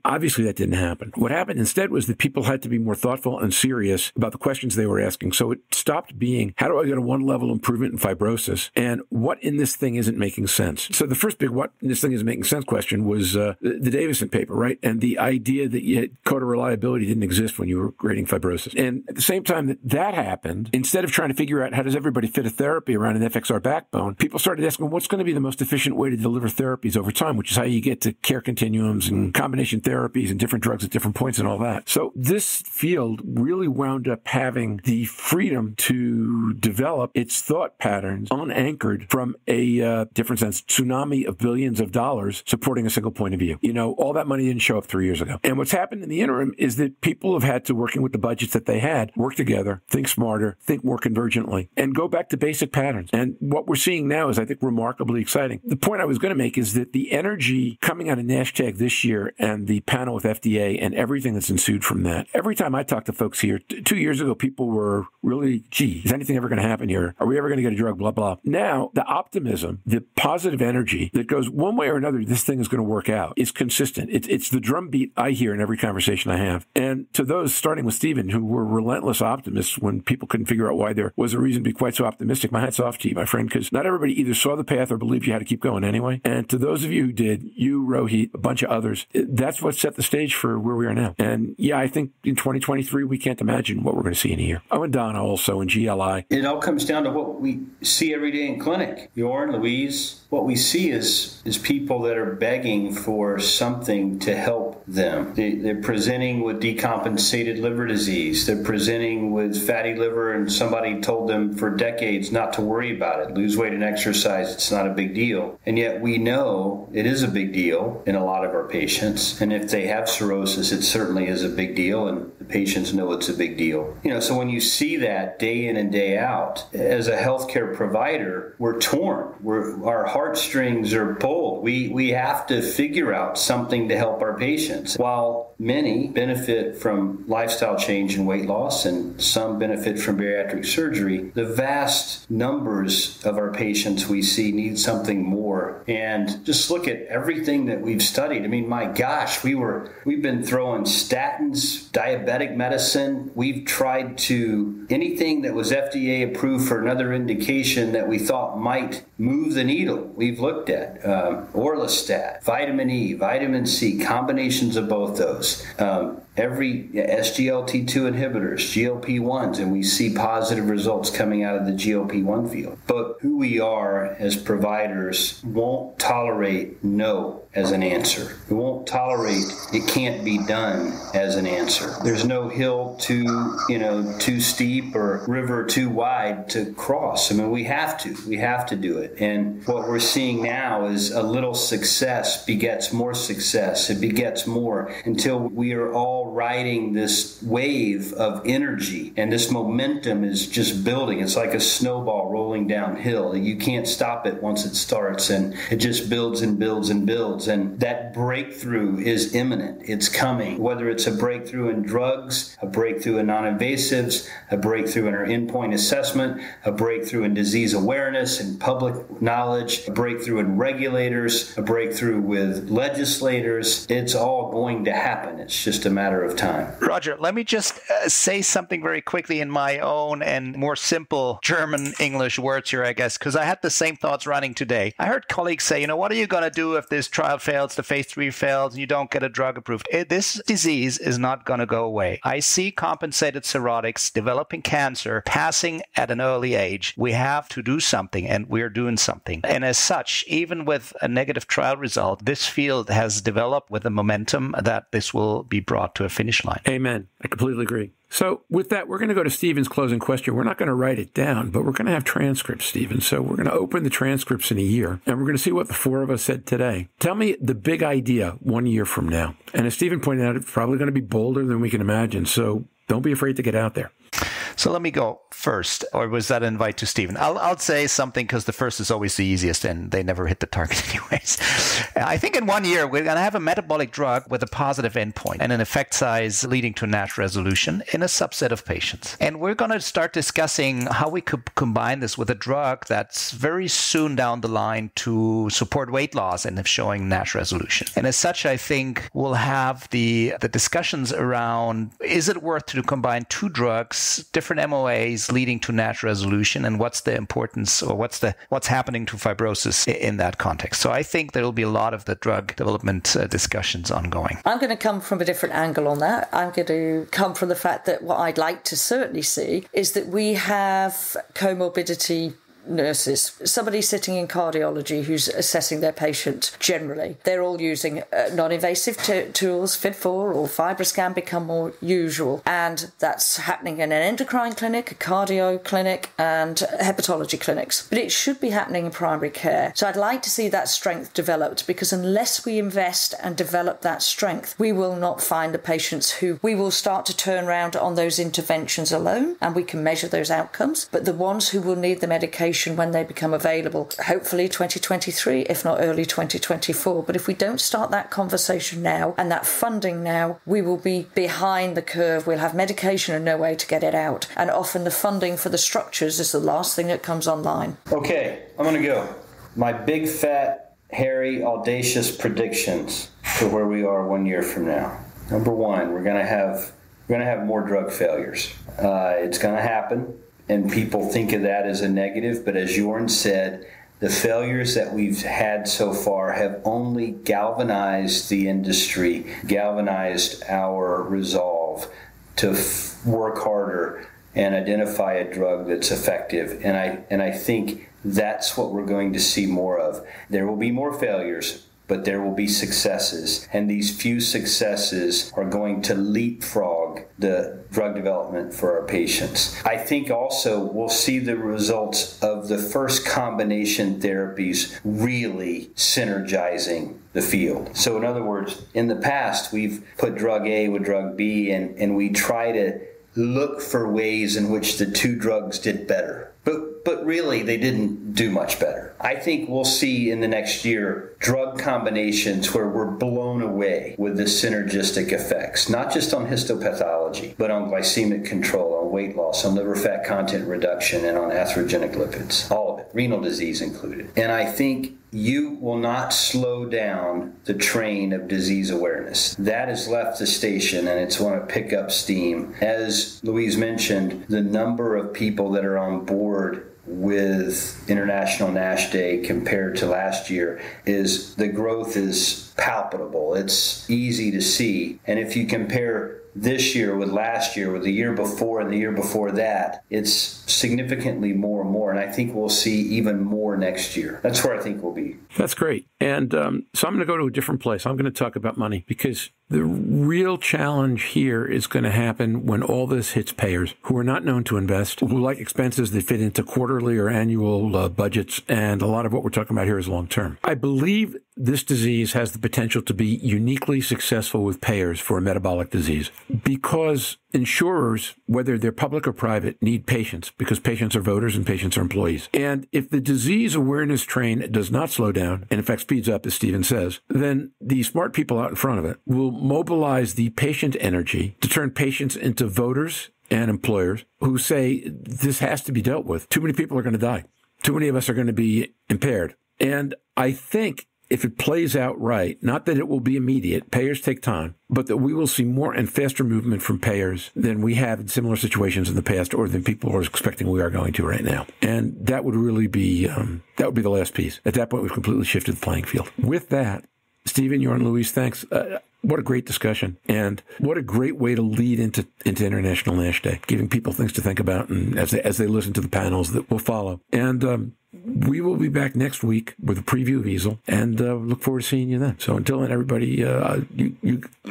Obviously, that didn't happen. What happened instead was that people had to be more thoughtful and serious about the questions they were asking. So it stopped being, how do I get a one-level improvement in fibrosis? And what in this thing isn't making sense? So the first big what in this thing isn't making sense question was the Davison paper, right? And the idea that code of reliability didn't exist when you were grading fibrosis. And at the same time that happened, instead of trying to figure out how does everybody fit a therapy around an FXR backbone, people started asking what's going to be the most efficient way to deliver therapies over time, which is how you get to care continuums and combination therapies and different drugs at different points and all that. So this field really wound up having the freedom to develop its thought patterns unanchored from a different sense, tsunami of billions of dollars supporting a single point of view. All that money didn't show up 3 years ago. And what's happened in the interim is that people have had to, working with the budgets that they had, work together, think smarter, think more convergently, and go back to basic patterns. And what we're seeing now is, I think, remarkably exciting. The point I was going to make is that the energy coming out of NASH-TAG this year and the panel with FDA and everything that's ensued from that, every time I talk to folks here, 2 years ago, people were really, gee, is anything ever going to happen here? Are we ever going to get a drug? Blah, blah. Now, the optimism, the positive energy that goes one way or another, this thing is going to work out, is consistent. It's the drumbeat I hear in every conversation I have. And to those, starting with Stephen, who were relentless optimists when people couldn't figure out why there was a reason to be quite so optimistic, my hat's off to you, my friend, because not everybody either saw the path or believed you had to keep going anyway. And to those of you who did, you, Rohit, a bunch of others, that's what set the stage for where we are now. And yeah, I think in 2023, we can't imagine what we're going to see in a year. Oh, and Donna also, and GLI. It all comes down to what we see every day in clinic. Jörn, Louise, what we see is people that are begging for something to help them. They're presenting with decompensated liver disease. They're presenting with fatty liver, and somebody told them for decades not to worry about it. Lose weight and exercise, it's not a big deal. And yet we know it is a big deal in a lot of our patients. And if they have cirrhosis, it certainly is a big deal, and the patients know it's a big deal. So when you see that day in and day out, as a healthcare provider, we're torn. Our heartstrings are pulled. We have to figure out something to help our patients. While many benefit from lifestyle change and weight loss, and some benefit from bariatric surgery, the vast numbers of our patients we see need something more. And just look at everything that we've studied. I mean, my gosh, we've been throwing statins, diabetic medicine. We've tried to anything that was FDA approved for another indication that we thought might move the needle. We've looked at orlistat, vitamin E, vitamin C, combinations of both those. Every SGLT2 inhibitors, GLP-1s, and we see positive results coming out of the GLP-1 field. But who we are as providers won't tolerate no as an answer. We won't tolerate it can't be done as an answer. There's no hill too steep or river too wide to cross. I mean, we have to do it. And what we're seeing now is a little success begets more success. It begets more until we are all riding this wave of energy, and this momentum is just building. It's like a snowball rolling downhill. You can't stop it once it starts, and it just builds and builds and builds. And that breakthrough is imminent. It's coming. Whether it's a breakthrough in drugs, a breakthrough in non-invasives, a breakthrough in our endpoint assessment, a breakthrough in disease awareness and public knowledge, a breakthrough in regulators, a breakthrough with legislators, it's all going to happen. It's just a matter matter of time. Roger, let me just say something very quickly in my own and more simple German-English words here, I guess, because I had the same thoughts running today. I heard colleagues say, what are you going to do if this trial fails, the phase 3 fails, and you don't get a drug approved? This disease is not going to go away. I see compensated cirrhotics developing cancer, passing at an early age. We have to do something, and we're doing something. And as such, even with a negative trial result, this field has developed with a momentum that this will be brought to a finish line. Amen. I completely agree. So with that, we're going to go to Stephen's closing question. We're not going to write it down, but we're going to have transcripts, Stephen. So we're going to open the transcripts in a year, and we're going to see what the four of us said today. Tell me the big idea 1 year from now. And as Stephen pointed out, it's probably going to be bolder than we can imagine. So don't be afraid to get out there. So let me go first, or was that an invite to Stephen? I'll say something because the first is always the easiest and they never hit the target anyways. I think in 1 year, we're going to have a metabolic drug with a positive endpoint and an effect size leading to NASH resolution in a subset of patients. And we're going to start discussing how we could combine this with a drug that's very soon down the line to support weight loss and showing NASH resolution. And as such, I think we'll have the discussions around, is it worth to combine two drugs, different MOAs leading to NASH resolution, and what's the importance or what's happening to fibrosis in that context. So I think there will be a lot of the drug development discussions ongoing. I'm going to come from a different angle on that. I'm going to come from the fact that what I'd like to certainly see is that we have comorbidity nurses, somebody sitting in cardiology who's assessing their patient generally. They're all using non-invasive tools, FID4 or FibroScan become more usual. And that's happening in an endocrine clinic, a cardio clinic, and hepatology clinics. But it should be happening in primary care. So I'd like to see that strength developed, because unless we invest and develop that strength, we will not find the patients who we will start to turn around on those interventions alone, and we can measure those outcomes. But the ones who will need the medication when they become available, hopefully 2023, if not early 2024. But if we don't start that conversation now and that funding now, we will be behind the curve. We'll have medication and no way to get it out. And often the funding for the structures is the last thing that comes online. Okay, I'm going to go. My big, fat, hairy, audacious predictions for where we are 1 year from now. Number one, we're going to have more drug failures. It's going to happen. And people think of that as a negative, but as Jörn said, the failures that we've had so far have only galvanized the industry, galvanized our resolve to work harder and identify a drug that's effective. And I think that's what we're going to see more of. There will be more failures, but there will be successes. And these few successes are going to leapfrog the drug development for our patients. I think also we'll see the results of the first combination therapies really synergizing the field. So in other words, in the past, we've put drug A with drug B, and we try to look for ways in which the two drugs did better. But really, they didn't do much better. I think we'll see in the next year drug combinations where we're blown away with the synergistic effects, not just on histopathology, but on glycemic control, on weight loss, on liver fat content reduction, and on atherogenic lipids, all of it, renal disease included. And I think you will not slow down the train of disease awareness. That has left the station, and it's going to pick up steam. As Louise mentioned, the number of people that are on board with International NASH Day compared to last year the growth is palpable. It's easy to see. And if you compare this year with last year, with the year before and the year before that, it's significantly more and more. And I think we'll see even more next year. That's where I think we'll be. That's great. And so I'm going to go to a different place. I'm going to talk about money, because the real challenge here is going to happen when all this hits payers who are not known to invest, who like expenses that fit into quarterly or annual budgets. And a lot of what we're talking about here is long term. I believe this disease has the potential to be uniquely successful with payers for a metabolic disease, because insurers, whether they're public or private, need patients, because patients are voters and patients are employees. And if the disease awareness train does not slow down, and in fact speeds up, as Stephen says, then the smart people out in front of it will mobilize the patient energy to turn patients into voters and employers who say this has to be dealt with. Too many people are going to die. Too many of us are going to be impaired. And I think if it plays out right, not that it will be immediate, payers take time, but that we will see more and faster movement from payers than we have in similar situations in the past or than people are expecting we are going to right now. And that would really be, the last piece. At that point, we've completely shifted the playing field. With that, Stephen, Jörn, Louise, thanks. What a great discussion, and what a great way to lead into International NASH Day, giving people things to think about, and as they listen to the panels that will follow. And we will be back next week with a preview of EASL, and look forward to seeing you then. So until then, everybody,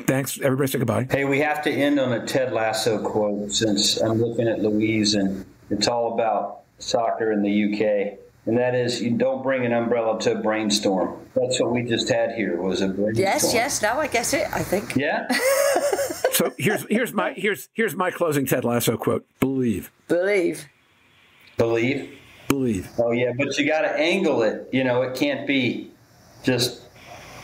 thanks. Everybody say goodbye. Hey, we have to end on a Ted Lasso quote, since I'm looking at Louise, and it's all about soccer in the UK. And that is, you don't bring an umbrella to a brainstorm. That's what we just had here, was a brainstorm. Yes, now I get it, I think. Yeah. So here's my closing Ted Lasso quote. Believe. Believe. Believe? Believe. Oh, yeah, but you got to angle it. It can't be just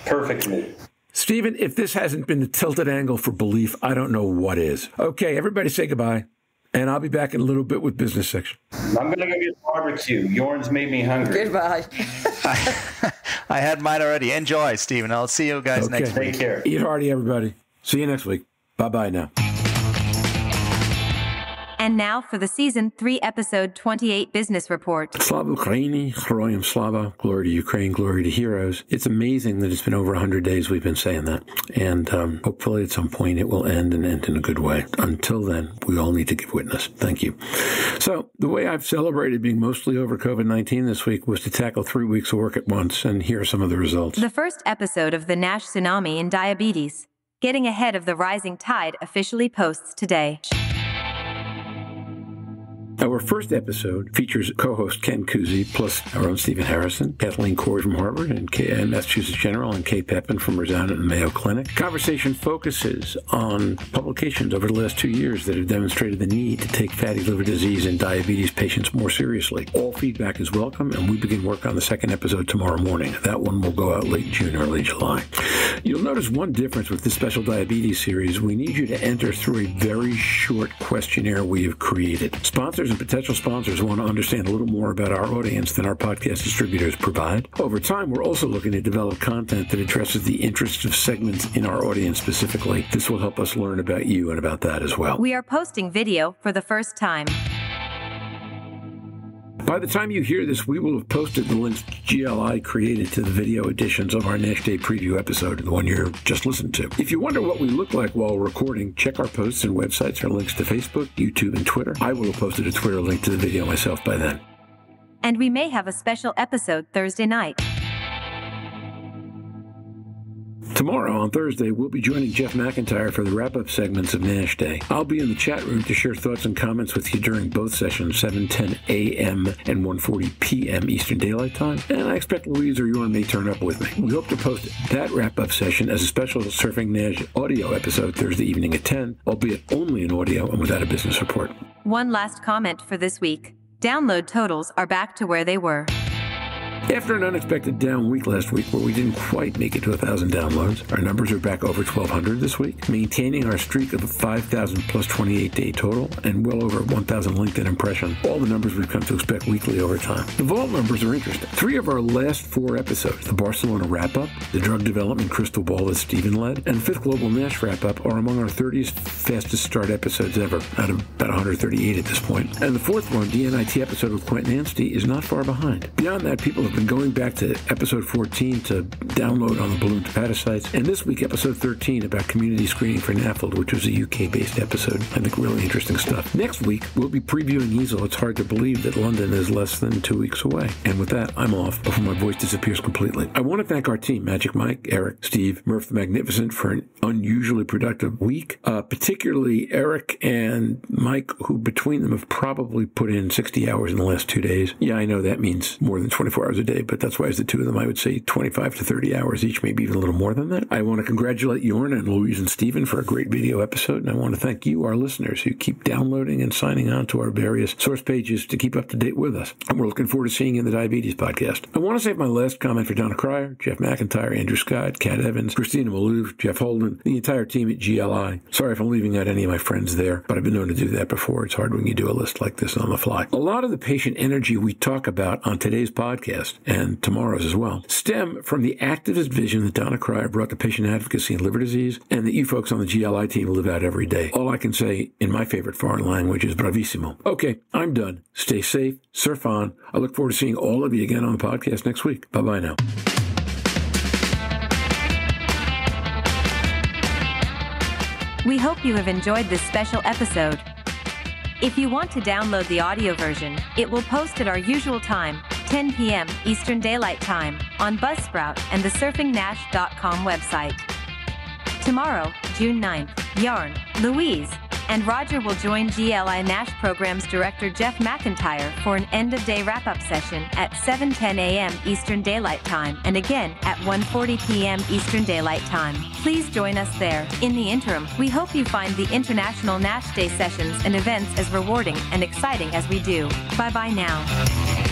perfectly. Stephen, if this hasn't been the tilted angle for belief, I don't know what is. Okay, everybody say goodbye. And I'll be back in a little bit with business section. I'm going to go get barbecue. Jörn's made me hungry. Goodbye. I had mine already. Enjoy, Stephen. I'll see you guys next week. Take care. Eat hearty, everybody. See you next week. Bye-bye now. And now for the Season 3, Episode 28 Business Report. Slava Ukraini, Heroyam Slava, glory to Ukraine, glory to heroes. It's amazing that it's been over 100 days we've been saying that. And hopefully at some point it will end and end in a good way. Until then, we all need to give witness. Thank you. So the way I've celebrated being mostly over COVID-19 this week was to tackle 3 weeks of work at once, and here are some of the results. The first episode of the NASH Tsunami in Diabetes, Getting Ahead of the Rising Tide, officially posts today. Our first episode features co-host Ken Kuzi, plus our own Stephen Harrison, Kathleen Corey from Harvard, and Massachusetts General, and Kay Pepin from Rosanna and the Mayo Clinic. Conversation focuses on publications over the last 2 years that have demonstrated the need to take fatty liver disease and diabetes patients more seriously. All feedback is welcome, and we begin work on the second episode tomorrow morning. That one will go out late June, early July. You'll notice one difference with this special diabetes series. We need you to enter through a very short questionnaire we have created. Sponsors and potential sponsors want to understand a little more about our audience than our podcast distributors provide. Over time, we're also looking to develop content that addresses the interests of segments in our audience specifically. This will help us learn about you and about that as well. We are posting video for the first time. By the time you hear this, we will have posted the links GLI created to the video editions of our NASH Day preview episode, the one you're just listened to. If you wonder what we look like while recording, check our posts and websites for links to Facebook, YouTube, and Twitter. I will have posted a Twitter link to the video myself by then. And we may have a special episode Thursday night. Tomorrow, on Thursday, we'll be joining Jeff McIntyre for the wrap-up segments of NASH Day. I'll be in the chat room to share thoughts and comments with you during both sessions, 7:10 a.m. and 1:40 p.m. Eastern Daylight Time, and I expect Louise or Jörn may turn up with me. We hope to post that wrap-up session as a special Surfing NASH audio episode Thursday evening at 10, albeit only in audio and without a business report. One last comment for this week. Download totals are back to where they were. After an unexpected down week last week where we didn't quite make it to 1,000 downloads, our numbers are back over 1,200 this week, maintaining our streak of 5,000 plus 28-day total and well over 1,000 LinkedIn impressions, all the numbers we've come to expect weekly over time. The vault numbers are interesting. 3 of our last 4 episodes, the Barcelona wrap-up, the drug development crystal ball that Stephen led, and 5th Global NASH wrap-up are among our 30th fastest start episodes ever, out of about 138 at this point. And the 4th one, DNIT episode with Quentin Anstey, is not far behind. Beyond that, people have been going back to episode 14 to download on the balloon hepatocytes, and this week episode 13 about community screening for NAFLD, which was a UK-based episode. I think really interesting stuff. Next week, we'll be previewing EASL. It's hard to believe that London is less than 2 weeks away. And with that, I'm off before my voice disappears completely. I want to thank our team, Magic Mike, Eric, Steve, Murph the Magnificent, for an unusually productive week, particularly Eric and Mike, who between them have probably put in 60 hours in the last 2 days. Yeah, I know that means more than 24 hours a day, but that's why as the two of them, I would say 25 to 30 hours each, maybe even a little more than that. I want to congratulate Jörn and Louise and Stephen for a great video episode, and I want to thank you, our listeners, who keep downloading and signing on to our various source pages to keep up to date with us. And we're looking forward to seeing you in the Diabetes Podcast. I want to save my last comment for Donna Cryer, Jeff McIntyre, Andrew Scott, Kat Evans, Christina Maloof, Jeff Holden, the entire team at GLI. Sorry if I'm leaving out any of my friends there, but I've been known to do that before. It's hard when you do a list like this on the fly. A lot of the patient energy we talk about on today's podcast podcast and tomorrow's as well, stem from the activist vision that Donna Cryer brought to patient advocacy and liver disease, and that you folks on the GLI team live out every day. All I can say in my favorite foreign language is bravissimo. Okay, I'm done. Stay safe, surf on. I look forward to seeing all of you again on the podcast next week. Bye-bye now. We hope you have enjoyed this special episode. If you want to download the audio version, it will post at our usual time, 10 p.m. Eastern Daylight Time, on Buzzsprout and the surfingnash.com website. Tomorrow, June 9th, Jörn, Louise, and Roger will join GLI NASH Programs Director Jeff McIntyre for an end-of-day wrap-up session at 7:10 a.m. Eastern Daylight Time and again at 1:40 p.m. Eastern Daylight Time. Please join us there. In the interim, we hope you find the International NASH Day sessions and events as rewarding and exciting as we do. Bye-bye now.